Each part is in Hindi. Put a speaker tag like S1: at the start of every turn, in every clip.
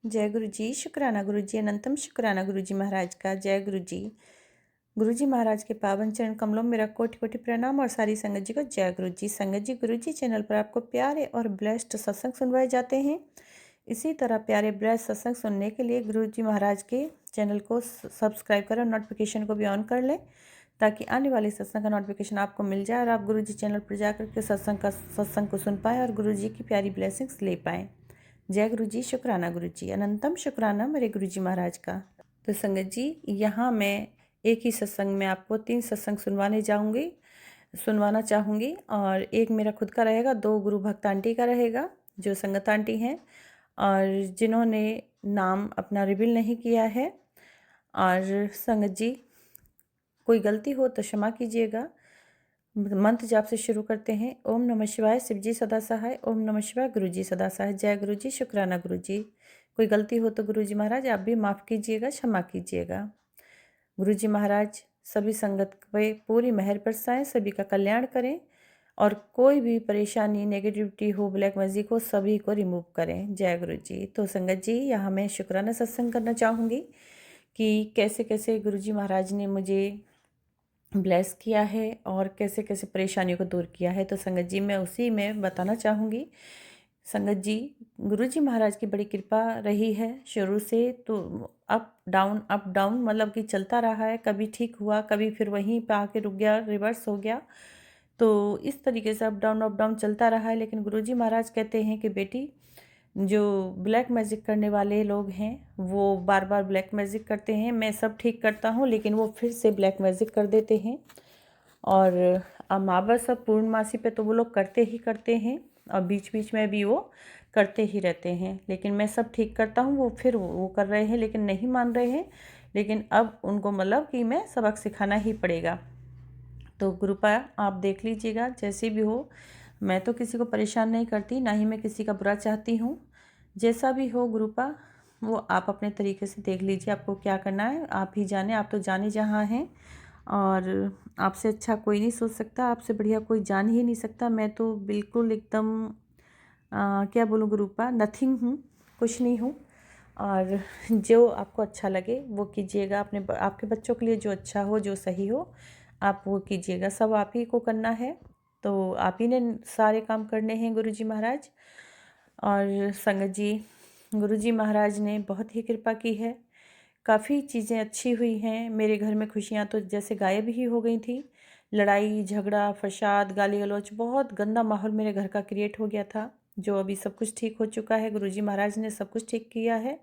S1: जय गुरु जी, शुक्राना गुरु जी, अनंतम शुक्राना गुरु जी महाराज का। जय गुरु जी। गुरु जी महाराज के पावन चरण कमलों में मेरा कोटि कोटि प्रणाम और सारी संगत जी को जय गुरु जी। संगत जी, गुरु जी चैनल पर आपको प्यारे और ब्लेस्ड सत्संग सुनवाए जाते हैं। इसी तरह प्यारे ब्लेस्ड सत्संग सुनने के लिए गुरु जी महाराज के चैनल को सब्सक्राइब करें और नोटिफिकेशन को भी ऑन कर लें, ताकि आने वाले सत्संग का नोटिफिकेशन आपको मिल जाए और आप गुरु जी चैनल पर जाकर के सत्संग को सुन पाएँ और गुरु जी की प्यारी ब्लेसिंग्स ले पाएँ। जय गुरु जी, शुक्राना गुरु जी, अनंतम शुक्राना मेरे गुरु जी महाराज का। तो संगत जी, यहाँ मैं एक ही सत्संग में आपको 3 सत्संग सुनवाना चाहूँगी और एक मेरा खुद का रहेगा, 2 गुरु भक्त आंटी का रहेगा जो संगत आंटी हैं और जिन्होंने नाम अपना रिवील नहीं किया है। और संगत जी, कोई गलती हो तो क्षमा कीजिएगा। मंत्र जाप से शुरू करते हैं। ओम नमः शिवाय, शिव जी सदा सहाय। ओम नमः शिवाय, गुरु जी सदा सहाय। जय गुरु जी, शुक्राना गुरु जी। कोई गलती हो तो गुरु जी महाराज आप भी माफ़ कीजिएगा, क्षमा कीजिएगा। गुरु जी महाराज सभी संगत पे पूरी मेहर बरसाएं, सभी का कल्याण करें और कोई भी परेशानी नेगेटिविटी हो, ब्लैक मैजिक हो, सभी को रिमूव करें। जय गुरु जी। तो संगत जी, यहाँ मैं शुक्राना सत्संग करना चाहूँगी कि कैसे कैसे गुरु जी महाराज ने मुझे ब्लेस किया है और कैसे कैसे परेशानियों को दूर किया है। तो संगत जी, मैं उसी में बताना चाहूँगी। संगत जी, गुरु जी महाराज की बड़ी कृपा रही है शुरू से। तो अप डाउन मतलब कि चलता रहा है, कभी ठीक हुआ, कभी फिर वहीं पे आके रुक गया, रिवर्स हो गया। तो इस तरीके से अप डाउन चलता रहा है। लेकिन गुरु जी महाराज कहते हैं कि बेटी, जो ब्लैक मैजिक करने वाले लोग हैं वो बार बार ब्लैक मैजिक करते हैं। मैं सब ठीक करता हूँ लेकिन वो फिर से ब्लैक मैजिक कर देते हैं। और अमावस्या पूर्णमासी पे तो वो लोग करते ही करते हैं और बीच बीच में भी वो करते ही रहते हैं। लेकिन मैं सब ठीक करता हूँ, वो फिर वो कर रहे हैं लेकिन नहीं मान रहे हैं। लेकिन अब उनको मतलब कि मैं सबक सिखाना ही पड़ेगा। तो गुरुपा आप देख लीजिएगा, जैसे भी हो। मैं तो किसी को परेशान नहीं करती, ना ही मैं किसी का बुरा चाहती हूँ। जैसा भी हो गुरुपा, वो आप अपने तरीके से देख लीजिए, आपको क्या करना है आप ही जाने। आप तो जाने जहाँ हैं और आपसे अच्छा कोई नहीं सोच सकता, आपसे बढ़िया कोई जान ही नहीं सकता। मैं तो बिल्कुल एकदम क्या बोलूँ गुरुपा, नथिंग हूँ, कुछ नहीं हूँ। और जो आपको अच्छा लगे वो कीजिएगा। आपके बच्चों के लिए जो अच्छा हो, जो सही हो, आप वो कीजिएगा। सब आप ही को करना है, तो आप ही ने सारे काम करने हैं गुरु जी महाराज। और संगत जी, गुरु जी महाराज ने बहुत ही कृपा की है, काफ़ी चीज़ें अच्छी हुई हैं। मेरे घर में खुशियाँ तो जैसे गायब ही हो गई थी। लड़ाई झगड़ा, फसाद, गाली गलौज, बहुत गंदा माहौल मेरे घर का क्रिएट हो गया था, जो अभी सब कुछ ठीक हो चुका है। गुरु जी महाराज ने सब कुछ ठीक किया है।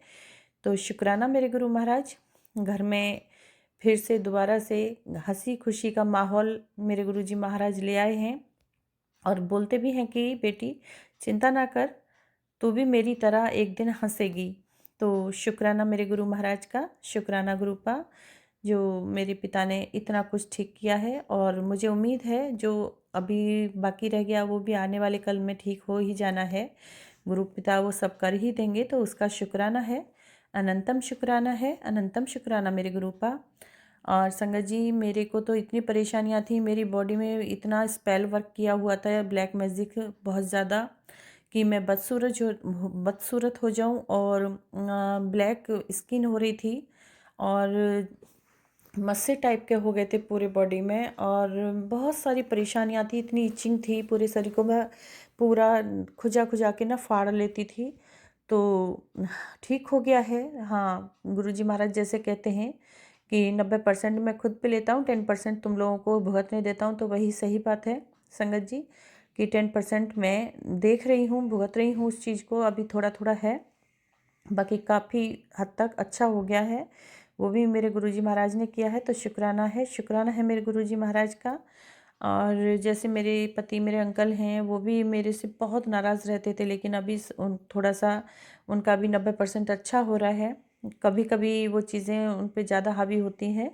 S1: तो शुक्राना मेरे गुरु महाराज। घर में फिर से दोबारा से हंसी खुशी का माहौल मेरे गुरु जी महाराज ले आए हैं और बोलते भी हैं कि बेटी चिंता ना कर, तू भी मेरी तरह एक दिन हंसेगी। तो शुक्राना मेरे गुरु महाराज का, शुक्राना गुरुपा, जो मेरे पिता ने इतना कुछ ठीक किया है। और मुझे उम्मीद है जो अभी बाकी रह गया वो भी आने वाले कल में ठीक हो ही जाना है। गुरु पिता वो सब कर ही देंगे, तो उसका शुक्राना है, अनंतम शुक्राना है, अनंतम शुक्राना मेरे गुरुपा। और संगत जी, मेरे को तो इतनी परेशानियां थी, मेरी बॉडी में इतना स्पेल वर्क किया हुआ था ब्लैक मैजिक बहुत ज़्यादा, कि मैं बदसूरत हो जाऊं और ब्लैक स्किन हो रही थी और मस्से टाइप के हो गए थे पूरे बॉडी में और बहुत सारी परेशानियां थी। इतनी इचिंग थी पूरे शरीर को, मैं पूरा खुजा खुजा के ना फाड़ लेती थी। तो ठीक हो गया है। हाँ, गुरुजी महाराज जैसे कहते हैं कि 90% मैं खुद पे लेता हूँ, 10% तुम लोगों को भुगतने देता हूँ। तो वही सही बात है संगत जी, कि 10% मैं देख रही हूँ, भुगत रही हूँ उस चीज़ को। अभी थोड़ा थोड़ा है, बाकी काफ़ी हद तक अच्छा हो गया है। वो भी मेरे गुरुजी महाराज ने किया है, तो शुक्राना है, शुक्राना है मेरे गुरुजी महाराज का। और जैसे मेरे पति, मेरे अंकल हैं, वो भी मेरे से बहुत नाराज़ रहते थे, लेकिन अभी थोड़ा सा उनका भी 90% अच्छा हो रहा है। कभी कभी वो चीज़ें उन पे ज़्यादा हावी होती हैं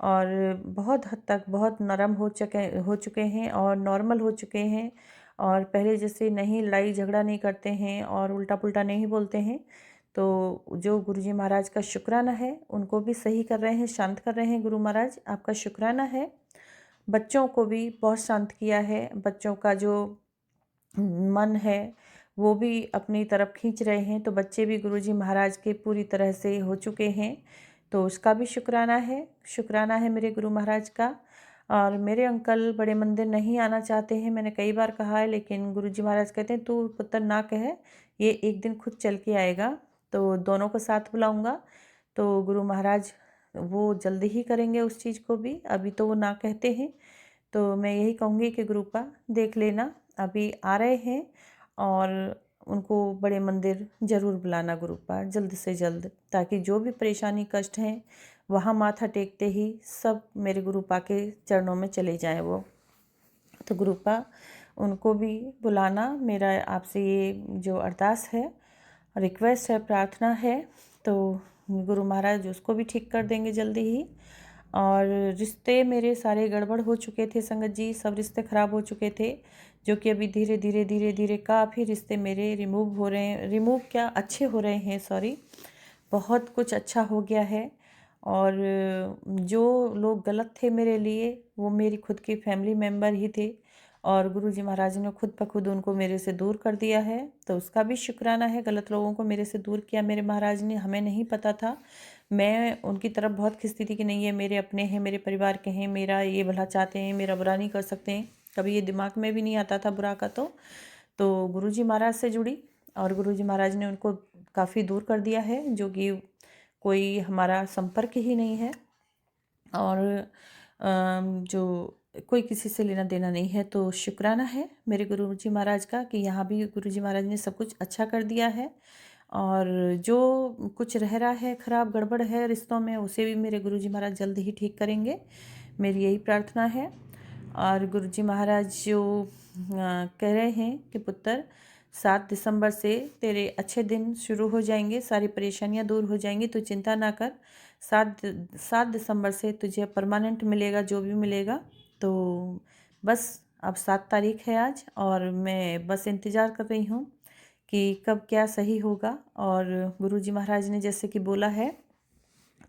S1: और बहुत हद तक बहुत नरम हो चुके हैं और नॉर्मल हो चुके हैं। और पहले जैसे नहीं लड़ाई झगड़ा नहीं करते हैं और उल्टा पुल्टा नहीं बोलते हैं। तो जो गुरुजी महाराज का शुक्राना है, उनको भी सही कर रहे हैं, शांत कर रहे हैं। गुरु महाराज आपका शुक्राना है। बच्चों को भी बहुत शांत किया है। बच्चों का जो मन है वो भी अपनी तरफ खींच रहे हैं, तो बच्चे भी गुरुजी महाराज के पूरी तरह से हो चुके हैं, तो उसका भी शुक्राना है मेरे गुरु महाराज का। और मेरे अंकल बड़े मंदिर नहीं आना चाहते हैं, मैंने कई बार कहा है, लेकिन गुरुजी महाराज कहते हैं तू पुत्र ना कहे, ये एक दिन खुद चल के आएगा, तो दोनों को साथ बुलाऊंगा। तो गुरु महाराज वो जल्दी ही करेंगे उस चीज़ को भी, अभी तो वो ना कहते हैं। तो मैं यही कहूँगी कि गुरुपा देख लेना, अभी आ रहे हैं और उनको बड़े मंदिर ज़रूर बुलाना गुरुपा, जल्द से जल्द, ताकि जो भी परेशानी कष्ट हैं वहाँ माथा टेकते ही सब मेरे गुरुपा के चरणों में चले जाएं वो। तो गुरुपा उनको भी बुलाना, मेरा आपसे ये जो अरदास है, रिक्वेस्ट है, प्रार्थना है, तो गुरु महाराज उसको भी ठीक कर देंगे जल्दी ही। और रिश्ते मेरे सारे गड़बड़ हो चुके थे संगत जी, सब रिश्ते ख़राब हो चुके थे, जो कि अभी धीरे धीरे काफ़ी रिश्ते मेरे रिमूव हो रहे हैं, रिमूव क्या अच्छे हो रहे हैं, सॉरी, बहुत कुछ अच्छा हो गया है। और जो लोग गलत थे मेरे लिए, वो मेरी खुद की फैमिली मेम्बर ही थे, और गुरुजी महाराज ने खुद ब खुद उनको मेरे से दूर कर दिया है, तो उसका भी शुक्राना है। गलत लोगों को मेरे से दूर किया मेरे महाराज ने, हमें नहीं पता था। मैं उनकी तरफ बहुत खिंचती थी कि नहीं ये मेरे अपने हैं, मेरे परिवार के हैं, मेरा ये भला चाहते हैं, मेरा बुरा नहीं कर सकते हैं, कभी ये दिमाग में भी नहीं आता था बुरा का। तो गुरुजी महाराज से जुड़ी, और गुरुजी महाराज ने उनको काफ़ी दूर कर दिया है, जो कि कोई हमारा संपर्क ही नहीं है, और जो कोई किसी से लेना देना नहीं है। तो शुक्राना है मेरे गुरुजी महाराज का कि यहाँ भी गुरुजी महाराज ने सब कुछ अच्छा कर दिया है, और जो कुछ रह रहा है खराब गड़बड़ है रिश्तों में, उसे भी मेरे गुरुजी महाराज जल्द ही ठीक करेंगे, मेरी यही प्रार्थना है। और गुरुजी महाराज जो कह रहे हैं कि पुत्र 7 दिसंबर से तेरे अच्छे दिन शुरू हो जाएंगे, सारी परेशानियां दूर हो जाएंगी, तो चिंता ना कर। 7 दिसंबर से तुझे परमानेंट मिलेगा जो भी मिलेगा। तो बस अब 7 तारीख है आज, और मैं बस इंतज़ार कर रही हूँ कि कब क्या सही होगा। और गुरुजी महाराज ने जैसे कि बोला है,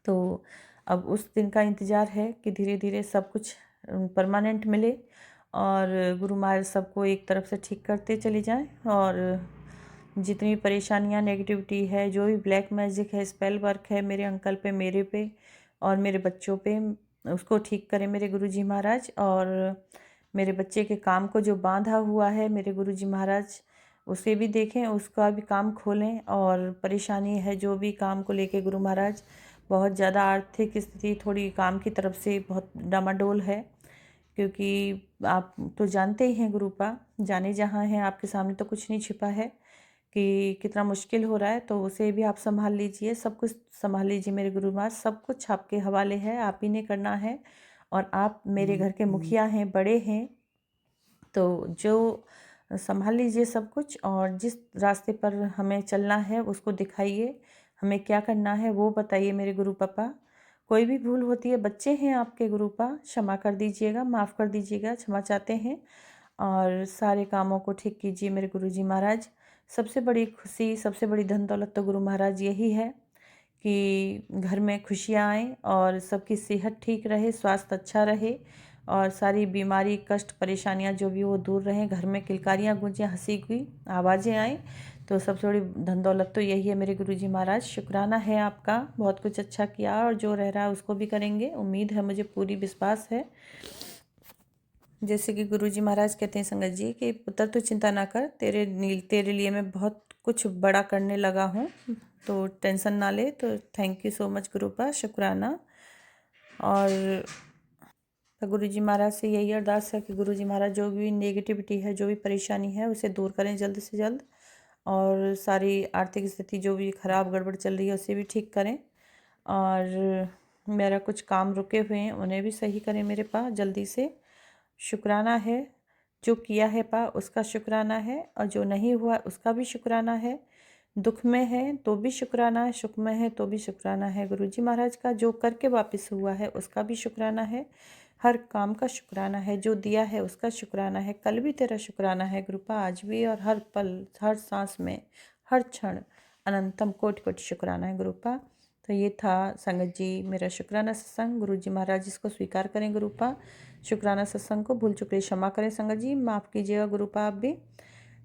S1: तो अब उस दिन का इंतज़ार है कि धीरे धीरे सब कुछ परमानेंट मिले, और गुरु महाराज सबको एक तरफ से ठीक करते चले जाएं, और जितनी परेशानियां नेगेटिविटी है, जो भी ब्लैक मैजिक है, स्पेल वर्क है मेरे अंकल पे, मेरे पे और मेरे बच्चों पे, उसको ठीक करें मेरे गुरुजी महाराज। और मेरे बच्चे के काम को जो बांधा हुआ है मेरे गुरुजी महाराज, उसे भी देखें, उसका भी काम खोलें। और परेशानी है जो भी काम को लेके गुरु महाराज, बहुत ज़्यादा आर्थिक स्थिति थोड़ी काम की तरफ से बहुत डामाडोल है, क्योंकि आप तो जानते ही हैं गुरुपा, जाने जहाँ हैं आपके सामने तो कुछ नहीं छिपा है कि कितना मुश्किल हो रहा है। तो उसे भी आप संभाल लीजिए, सब कुछ संभाल लीजिए मेरे गुरु महाराज, सब कुछ आपके हवाले है, आप ही ने करना है, और आप मेरे घर के मुखिया हैं, बड़े हैं, तो जो संभाल लीजिए सब कुछ। और जिस रास्ते पर हमें चलना है उसको दिखाइए, हमें क्या करना है वो बताइए मेरे गुरु पापा। कोई भी भूल होती है, बच्चे हैं आपके गुरुपा, क्षमा कर दीजिएगा, माफ़ कर दीजिएगा, क्षमा चाहते हैं। और सारे कामों को ठीक कीजिए मेरे गुरुजी महाराज। सबसे बड़ी खुशी, सबसे बड़ी धन दौलत तो गुरु महाराज यही है कि घर में खुशियाँ आएँ, और सबकी सेहत ठीक रहे, स्वास्थ्य अच्छा रहे, और सारी बीमारी कष्ट परेशानियाँ जो भी वो दूर रहें, घर में किलकारियाँ गूंजें, हंसी की आवाज़ें आएँ। तो सबसे बड़ी धन दौलत तो यही है मेरे गुरुजी महाराज। शुक्राना है आपका, बहुत कुछ अच्छा किया, और जो रह रहा है उसको भी करेंगे, उम्मीद है मुझे, पूरी विश्वास है। जैसे कि गुरुजी महाराज कहते हैं संगत जी कि पुत्र तो चिंता ना कर, तेरे लिए मैं बहुत कुछ बड़ा करने लगा हूँ, तो टेंशन ना ले। तो थैंक यू सो मच गुरुपा, शुक्राना। और गुरुजी महाराज से यही अरदास है कि गुरुजी महाराज जो भी नेगेटिविटी है, जो भी परेशानी है, उसे दूर करें जल्द से जल्द, और सारी आर्थिक स्थिति जो भी खराब गड़बड़ चल रही है उसे भी ठीक करें, और मेरा कुछ काम रुके हुए हैं उन्हें भी सही करें मेरे पास जल्दी से। शुक्राना है, जो किया है पा उसका शुक्राना है, और जो नहीं हुआ उसका भी शुक्राना है। दुख में है तो भी शुक्राना है, सुख में है तो भी शुक्राना है गुरुजी महाराज का। जो करके वापस हुआ है उसका भी शुक्राना है, हर काम का शुक्राना है, जो दिया है उसका शुक्राना है। कल भी तेरा शुक्राना है गुरुपा, आज भी, और हर पल, हर सांस में, हर क्षण अनंतम कोटि कोटि शुक्राना है गुरुपा। तो ये था संगत जी मेरा शुक्राना सत्संग। गुरुजी महाराज इसको स्वीकार करें गुरुपा, शुक्राना सत्संग को भूल चुके क्षमा करें संगत जी, माफ़ कीजिएगा गुरुपा आप भी।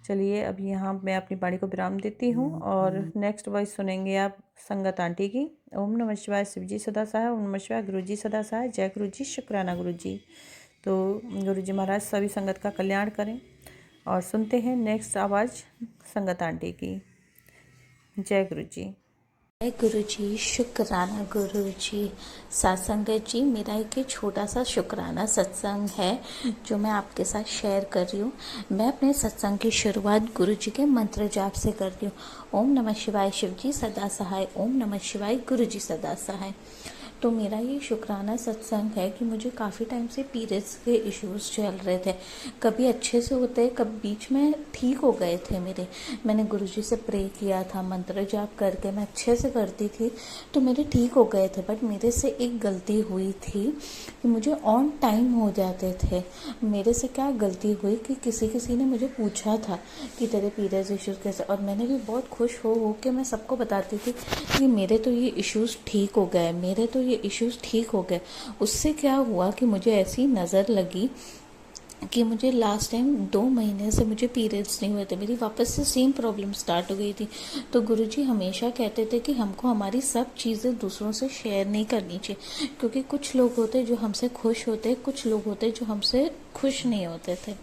S1: चलिए अब यहाँ मैं अपनी वाणी को विराम देती हूँ और नेक्स्ट वॉइस सुनेंगे आप संगत आंटी की। ओम नमः शिवाय, शिव जी सदा सहाय। ओम नमः शिवाय, गुरु जी सदा सहाय। जय गुरु जी, शुक्राना गुरु जी। तो गुरु जी महाराज सभी संगत का कल्याण करें। और सुनते हैं नेक्स्ट आवाज़ संगत आंटी की। जय गुरु जी।
S2: जय गुरु जी, शुक्राना गुरु जी। सत्संगत जी, मेरा एक ये छोटा सा शुक्राना सत्संग है जो मैं आपके साथ शेयर कर रही हूँ। मैं अपने सत्संग की शुरुआत गुरु जी के मंत्र जाप से करती हूँ। ओम नमः शिवाय, शिव जी सदा सहाय। ओम नमः शिवाय, गुरु जी सदा सहाय। तो मेरा ये शुक्राना सत्संग है कि मुझे काफ़ी टाइम से पीरियड्स के इश्यूज चल रहे थे। कभी अच्छे से होते, कभी बीच में ठीक हो गए थे मेरे। मैंने गुरुजी से प्रे किया था, मंत्र जाप करके मैं अच्छे से करती थी तो मेरे ठीक हो गए थे। बट मेरे से एक गलती हुई थी कि मुझे ऑन टाइम हो जाते थे। मेरे से क्या गलती हुई कि किसी ने मुझे पूछा था कि तेरे पीरियड्स इश्यूज कैसे, और मैंने भी बहुत खुश हो के मैं सबको बताती थी कि मेरे तो ये इश्यूज ठीक हो गए, मेरे तो ये इश्यूज ठीक हो गए। उससे क्या हुआ कि मुझे ऐसी नज़र लगी कि मुझे लास्ट टाइम 2 महीने से मुझे पीरियड्स नहीं हुए थे, मेरी वापस से सेम प्रॉब्लम स्टार्ट हो गई थी। तो गुरुजी हमेशा कहते थे कि हमको हमारी सब चीज़ें दूसरों से शेयर नहीं करनी चाहिए, क्योंकि कुछ लोग होते जो हमसे खुश होते, कुछ लोग होते जो हमसे खुश नहीं होते थे।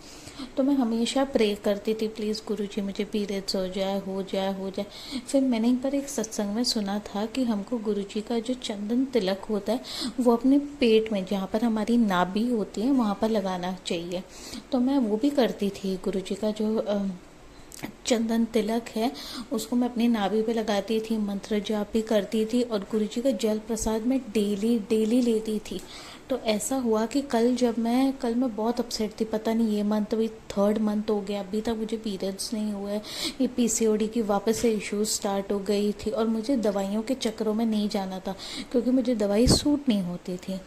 S2: तो मैं हमेशा प्रे करती थी, प्लीज़ गुरुजी मुझे पीरियड्स हो जाए हो जाए हो जाए। फिर मैंने एक बार एक सत्संग में सुना था कि हमको गुरुजी का जो चंदन तिलक होता है वो अपने पेट में, जहाँ पर हमारी नाभि होती है, वहाँ पर लगाना चाहिए। तो मैं वो भी करती थी। गुरुजी का जो चंदन तिलक है उसको मैं अपनी नाभि पे लगाती थी, मंत्र जाप भी करती थी और गुरुजी का जल प्रसाद मैं डेली लेती थी। तो ऐसा हुआ कि कल मैं बहुत अपसेट थी, पता नहीं ये मंथ भी 3rd मंथ हो गया, अभी तक मुझे पीरियड्स नहीं हुए। ये पीसीओडी की वापस से इश्यूज स्टार्ट हो गई थी और मुझे दवाइयों के चक्करों में नहीं जाना था क्योंकि मुझे दवाई सूट नहीं होती थी।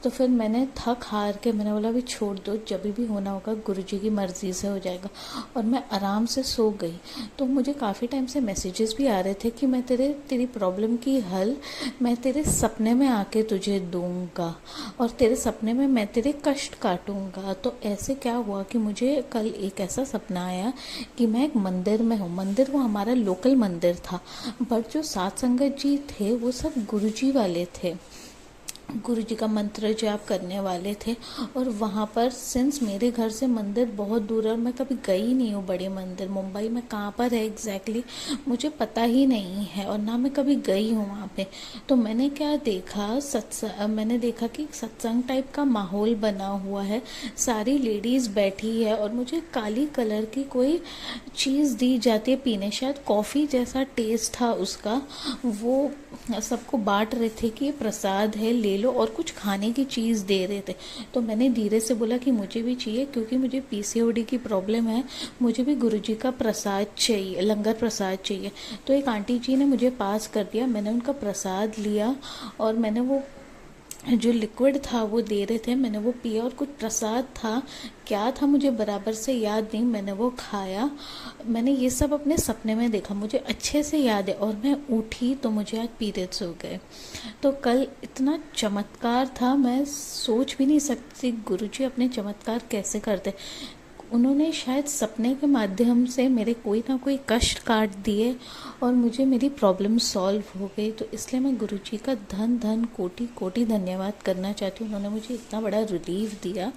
S2: तो फिर मैंने थक हार के मैंने बोला भी छोड़ दो, जब भी होना होगा गुरुजी की मर्ज़ी से हो जाएगा। और मैं आराम से सो गई। तो मुझे काफ़ी टाइम से मैसेजेस भी आ रहे थे कि मैं तेरी प्रॉब्लम की हल मैं तेरे सपने में आके तुझे दूंगा और तेरे सपने में मैं तेरे कष्ट काटूंगा। तो ऐसे क्या हुआ कि मुझे कल एक ऐसा सपना आया कि मैं एक मंदिर में हूँ। मंदिर वो हमारा लोकल मंदिर था, बट जो सात संगत जी थे वो सब गुरुजी वाले थे, गुरुजी का मंत्र जाप करने वाले थे। और वहाँ पर सिंस मेरे घर से मंदिर बहुत दूर है और मैं कभी गई नहीं हूँ बड़े मंदिर, मुंबई में कहाँ पर है एग्जैक्टली मुझे पता ही नहीं है और ना मैं कभी गई हूँ वहाँ पे। तो मैंने क्या देखा, मैंने देखा कि सत्संग टाइप का माहौल बना हुआ है, सारी लेडीज़ बैठी है और मुझे काली कलर की कोई चीज़ दी जाती है पीने, शायद कॉफ़ी जैसा टेस्ट था उसका। वो सबको बांट रहे थे कि ये प्रसाद है ले लो, और कुछ खाने की चीज़ दे रहे थे। तो मैंने धीरे से बोला कि मुझे भी चाहिए क्योंकि मुझे पीसीओडी की प्रॉब्लम है, मुझे भी गुरुजी का प्रसाद चाहिए, लंगर प्रसाद चाहिए। तो एक आंटी जी ने मुझे पास कर दिया, मैंने उनका प्रसाद लिया और मैंने वो जो लिक्विड था वो दे रहे थे, मैंने वो पिया और कुछ प्रसाद था, क्या था मुझे बराबर से याद नहीं, मैंने वो खाया। मैंने ये सब अपने सपने में देखा, मुझे अच्छे से याद है। और मैं उठी तो मुझे आज पीरियड्स हो गए। तो कल इतना चमत्कार था, मैं सोच भी नहीं सकती गुरुजी अपने चमत्कार कैसे करते। उन्होंने शायद सपने के माध्यम से मेरे कोई ना कोई कष्ट काट दिए और मुझे मेरी प्रॉब्लम सॉल्व हो गई। तो इसलिए मैं गुरुजी का धन धन कोटि कोटि धन्यवाद करना चाहती हूँ, उन्होंने मुझे इतना बड़ा रिलीफ दिया।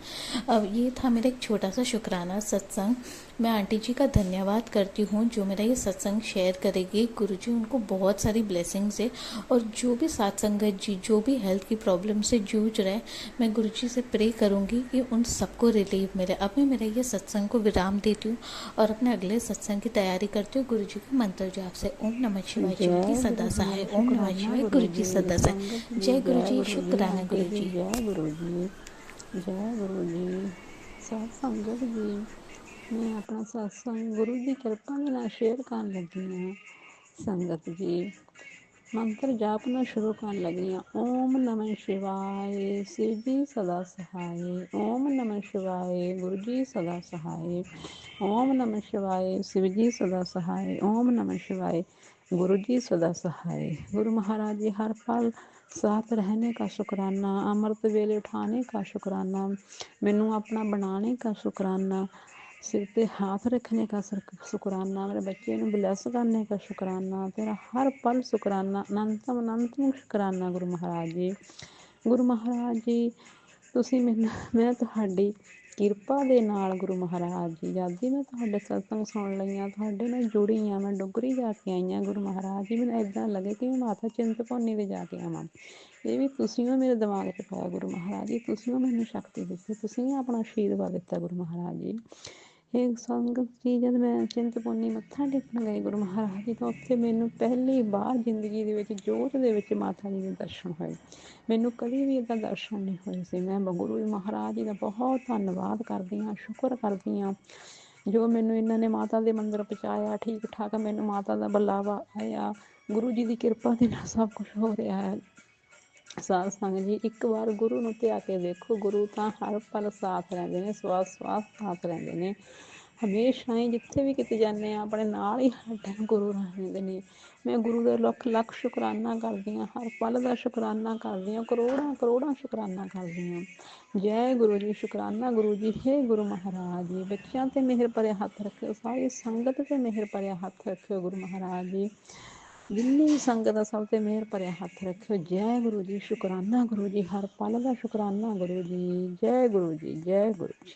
S2: अब ये था मेरा एक छोटा सा शुक्राना सत्संग। मैं आंटी जी का धन्यवाद करती हूँ जो मेरा ये सत्संग शेयर करेगी। गुरुजी उनको बहुत सारी ब्लेसिंग्स है और जो भी सत्संगत जी जो भी हेल्थ की प्रॉब्लम से जूझ रहे हैं, मैं गुरुजी से प्रे करूँगी कि उन सबको रिलीफ मिले। अब मैं मेरा ये सत्संग को विराम देती हूँ और अपने अगले सत्संग की तैयारी करती हूँ गुरुजी के मंत्र जाप से। ओम नमः शिवाय, शिव जी सदा सहाय। ओम नमः शिवाय, गुरु जी सदा सहाय। जय गुरु जी, शुक्राना गुरु जी।
S3: जय गुरु जी, जय गुरु जी। सत संगत जी, मैं अपना सत्संग गुरु की कृपा ਦੇ ਨਾਲ शेयर ਕਰਨ ਲੱਗੀ ਹਾਂ। संगत जी मंत्र जापना शुरू ਕਰਨ ਲੱਗੀ ਹਾਂ। ओम नमः शिवाय, शिव जी सदा सहाय। ओम नमः शिवाय, गुरु जी सदा सहाय। ओम नमः शिवाय, शिव जी सदा सहाय। ओम नमः शिवाय, गुरु जी सदा सहाय। गुरु महाराज जी हर पल साथ रहने का शुक्राना, अमृत वेले उठाने का शुक्राना, मैनू अपना बनाने का शुक्राना। सिर पे हाथ रखने का शुक्राना, मेरे बच्चे ਨੂੰ ब्लेस करने का शुक्राना, तेरा हर पल शुक्राना, अनंतम अनंतम शुक्राना गुरु महाराज जी। ਗੁਰੂ ਮਹਾਰਾਜ ਜੀ ਤੁਸੀਂ ਮੈਂ ਤੁਹਾਡੀ ਕਿਰਪਾ ਦੇ ਨਾਲ ਗੁਰੂ ਮਹਾਰਾਜ ਜੀ, ਜਦ ਦੀ ਮੈਂ ਤੁਹਾਡੇ ਸਤਸੰਗ ਸੁਣ ਲਈਆਂ, ਤੁਹਾਡੇ ਨਾਲ ਜੁੜੀ ਹਾਂ, ਮੈਂ ਡੁਗਰੀ ਜਾ ਕੇ ਆਈ ਹਾਂ ਗੁਰੂ ਮਹਾਰਾਜ ਜੀ। ਮੈਨੂੰ ਇੱਦਾਂ ਲੱਗੇ ਕਿ ਮੈਂ ਮਾਤਾ ਚਿੰਤਪੁਰਨੀ ਦੇ ਜਾ ਕੇ ਆਵਾਂ। ਇਹ ਵੀ ਤੁਸੀਂ ਓ ਮੇਰੇ ਦਿਮਾਗ 'ਚ ਪਾਇਆ ਗੁਰੂ ਮਹਾਰਾਜ ਜੀ, ਤੁਸੀਂ ਓ ਮੈਨੂੰ ਸ਼ਕਤੀ ਦਿੱਤੀ, ਤੁਸੀਂ ਆਪਣਾ ਆਸ਼ੀਰਵਾਦ ਦਿੱਤਾ ਗੁਰੂ ਮਹਾਰਾਜ ਜੀ। ਇਹ ਸੰਗਤ ਜੀ, ਜਦ ਮੈਂ ਚਿੰਤਪੁਰਨੀ ਮੱਥਾ ਟੇਕਣ ਗਈ ਗੁਰੂ ਮਹਾਰਾਜ ਜੀ, ਤਾਂ ਉੱਥੇ ਮੈਨੂੰ ਪਹਿਲੀ ਵਾਰ ਜ਼ਿੰਦਗੀ ਦੇ ਵਿੱਚ ਜੋਤ ਦੇ ਵਿੱਚ ਮਾਤਾ ਜੀ ਦੇ ਦਰਸ਼ਨ ਹੋਏ। ਮੈਨੂੰ ਕਦੀ ਵੀ ਇੱਦਾਂ ਦਰਸ਼ਨ ਨਹੀਂ ਹੋਏ ਸੀ। ਮੈਂ ਗੁਰੂ ਮਹਾਰਾਜ ਜੀ ਦਾ ਬਹੁਤ ਧੰਨਵਾਦ ਕਰਦੀ ਹਾਂ, ਸ਼ੁਕਰ ਕਰਦੀ ਹਾਂ, ਜੋ ਮੈਨੂੰ ਇਹਨਾਂ ਨੇ ਮਾਤਾ ਦੇ ਮੰਦਰ ਪਹੁੰਚਾਇਆ ਠੀਕ ਠਾਕ, ਮੈਨੂੰ ਮਾਤਾ ਦਾ ਬੁਲਾਵਾ ਆਇਆ। ਗੁਰੂ ਜੀ ਦੀ ਕਿਰਪਾ ਦੇ ਨਾਲ ਸਭ ਕੁਛ ਹੋ ਰਿਹਾ ਹੈ। ਸਾਧ ਸੰਗਤ ਜੀ, ਇੱਕ ਵਾਰ ਗੁਰੂ ਨੂੰ ਧਿਆ ਕੇ ਦੇਖੋ, ਗੁਰੂ ਤਾਂ ਹਰ ਪਲ ਸਾਥ ਰਹਿੰਦੇ ਨੇ, ਸਵਾਸ ਸਵਾਸ ਸਾਥ ਰਹਿੰਦੇ ਨੇ, ਹਮੇਸ਼ਾ ਹੀ ਜਿੱਥੇ ਵੀ ਕਿਤੇ ਜਾਂਦੇ ਹਾਂ ਆਪਣੇ ਨਾਲ ਹੀ ਹਰ ਟਾਈਮ ਗੁਰੂ ਰਹਿੰਦੇ ਨੇ। ਮੈਂ ਗੁਰੂ ਦਾ ਲੱਖ ਲੱਖ ਸ਼ੁਕਰਾਨਾ ਕਰਦੀ ਹਾਂ, ਹਰ ਪਲ ਦਾ ਸ਼ੁਕਰਾਨਾ ਕਰਦੀ ਹਾਂ, ਕਰੋੜਾਂ ਕਰੋੜਾਂ ਸ਼ੁਕਰਾਨਾ ਕਰਦੀ ਹਾਂ। ਜੈ ਗੁਰੂ ਜੀ, ਸ਼ੁਕਰਾਨਾ ਗੁਰੂ ਜੀ। ਹੇ ਗੁਰੂ ਮਹਾਰਾਜ ਜੀ, ਬੱਚਿਆਂ 'ਤੇ ਮਿਹਰ ਭਰਿਆ ਹੱਥ ਰੱਖਿਓ, ਸਾਰੀ ਸੰਗਤ 'ਤੇ ਮਿਹਰ ਭਰਿਆ ਹੱਥ ਰੱਖਿਓ ਗੁਰੂ ਮਹਾਰਾਜ ਜੀ। ਜਿੰਨੀ ਵੀ ਸੰਗਤ ਆ ਸਭ 'ਤੇ ਮਿਹਰ ਭਰਿਆ ਹੱਥ ਰੱਖਿਓ। ਜੈ ਗੁਰੂ ਜੀ, ਸ਼ੁਕਰਾਨਾ ਗੁਰੂ ਜੀ, ਹਰ ਪਲ ਦਾ ਸ਼ੁਕਰਾਨਾ ਗੁਰੂ ਜੀ। ਜੈ ਗੁਰੂ ਜੀ, ਜੈ ਗੁਰੂ ਜੀ।